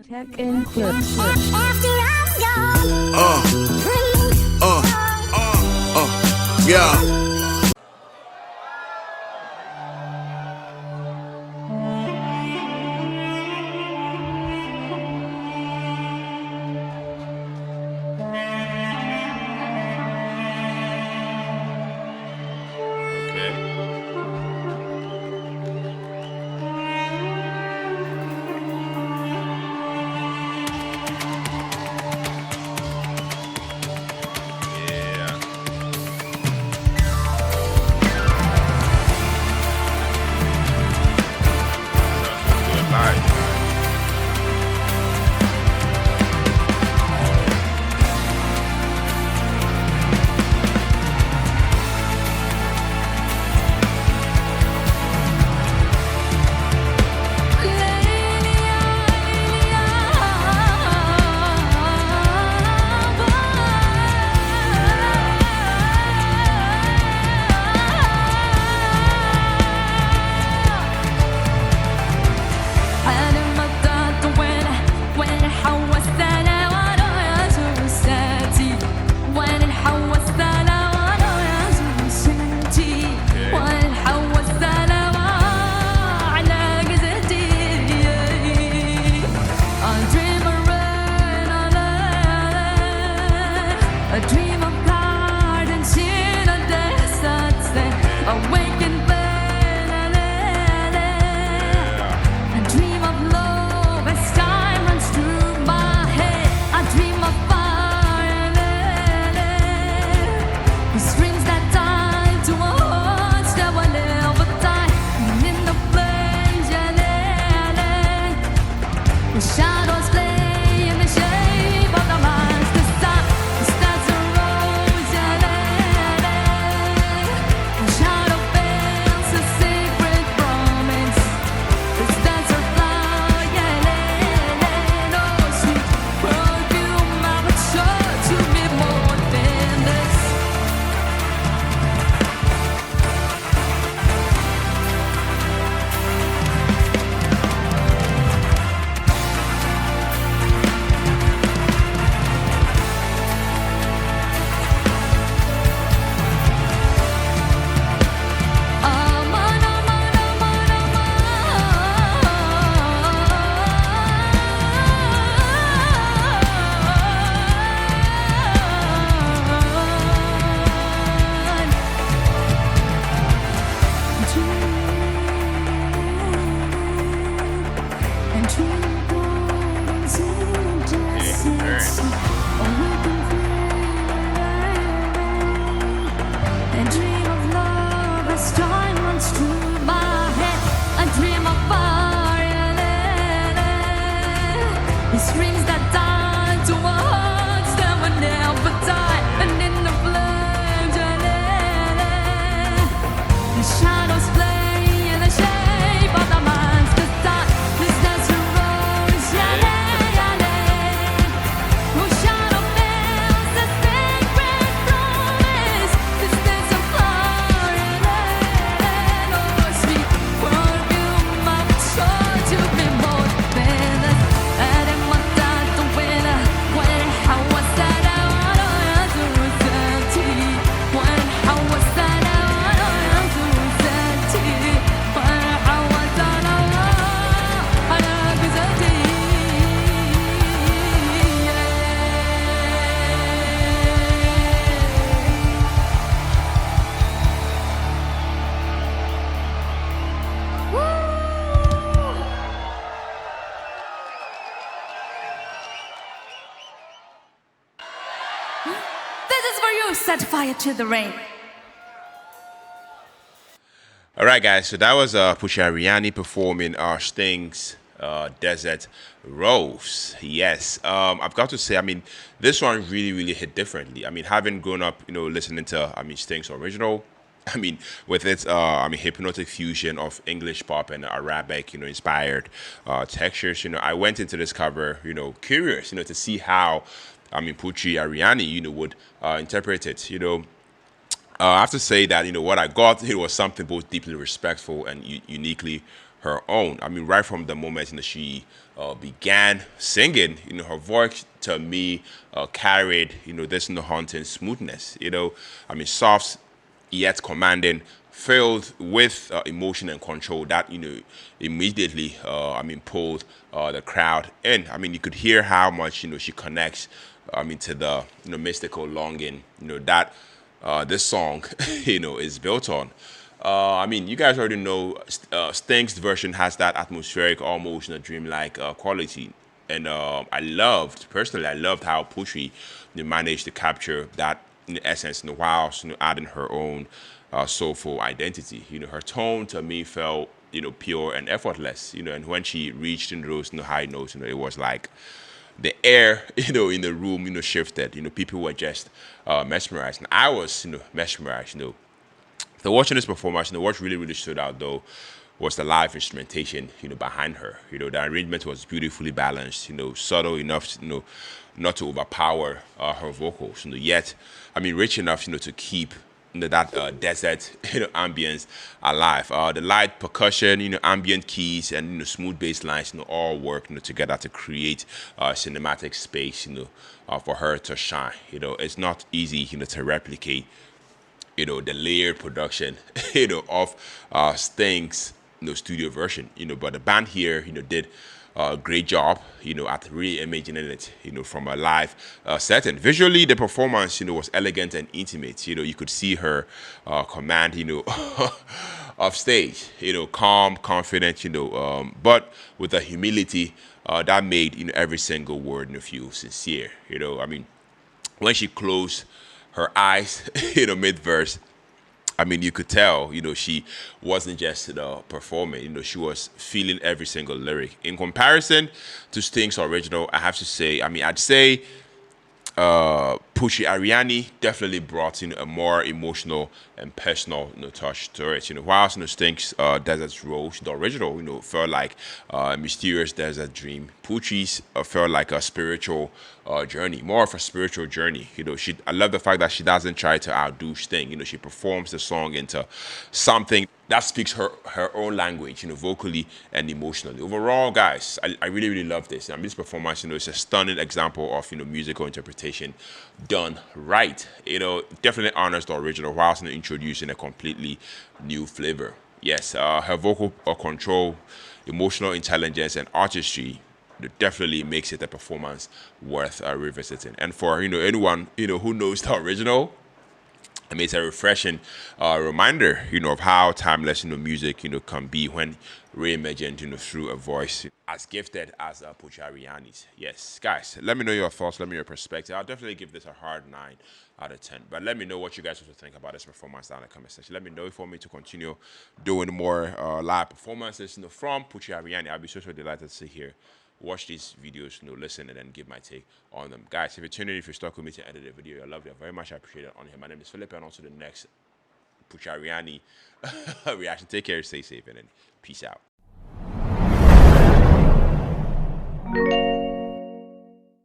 Tech and clips. Yeah. Set fire to the rain. All right, guys. So that was Putri Ariani performing Sting's Desert Rose. Yes, I've got to say, I mean, this one really hit differently. I mean, having grown up, listening to, Sting's original, I mean, with its, hypnotic fusion of English pop and Arabic, inspired textures, I went into this cover, curious, to see how, Putri Ariani, would interpret it, I have to say that, what I got, it was something both deeply respectful and uniquely her own. I mean, right from the moment she began singing, her voice to me carried, this haunting smoothness. I mean, soft yet commanding, filled with emotion and control that immediately pulled the crowd in. I mean, you could hear how much she connects to the mystical longing that this song is built on. I mean, you guys already know Sting's version has that atmospheric, almost dreamlike quality, and I loved how Putri managed to capture that in essence, while adding her own soulful identity. Her tone to me felt pure and effortless. And when she reached in those high notes, it was like the air, in the room, shifted. People were just mesmerized, and I was, mesmerized. So watching this performance, what really, really stood out though was the live instrumentation, behind her. The arrangement was beautifully balanced, subtle enough, not to overpower her vocals, yet, I mean, rich enough, to keep that desert, ambience alive. The light percussion, ambient keys, and smooth bass lines, all work, together to create cinematic space, for her to shine. It's not easy, to replicate the layered production, of Sting's, studio version, but the band here, did a great job, at reimagining it, from a live setting. Visually, the performance, was elegant and intimate. You could see her command, of stage, calm, confident, but with a humility that made, every single word, feel sincere. I mean, when she closed her eyes, mid verse, I mean, you could tell, she wasn't just performing, she was feeling every single lyric. In comparison to Sting's original, I have to say, I mean, I'd say Putri Ariani definitely brought in a more emotional and personal touch to it. Whilst Sting's Desert Rose, the original, felt like a mysterious desert dream. Putri's felt like a spiritual journey, more of a spiritual journey. I love the fact that she doesn't try to outdo Sting. She performs the song into something that speaks her own language, vocally and emotionally. Overall, guys, I really, really love this. I mean, this performance, is a stunning example of, musical interpretation done right. Definitely honors the original whilst introducing a completely new flavor. Yes, her vocal control, emotional intelligence, and artistry definitely makes it a performance worth revisiting. And for anyone who knows the original, I mean, it's a refreshing reminder, of how timeless, music, can be when reimagined, through a voice as gifted as Putri Ariani's. Yes, guys, let me know your thoughts. Let me know your perspective. I'll definitely give this a hard 9 out of 10. But let me know what you guys also think about this performance down in the comment section. Let me know if you want me to continue doing more live performances, from Putri Ariani. I'll be so delighted to see here. Watch these videos, listen, and then give my take on them. Guys, if you're tuning in, if you're stuck with me to edit the video, I love you. I very much appreciate it on here. My name is Philip, and also the next Putri Ariani reaction. Take care, stay safe, and then peace out.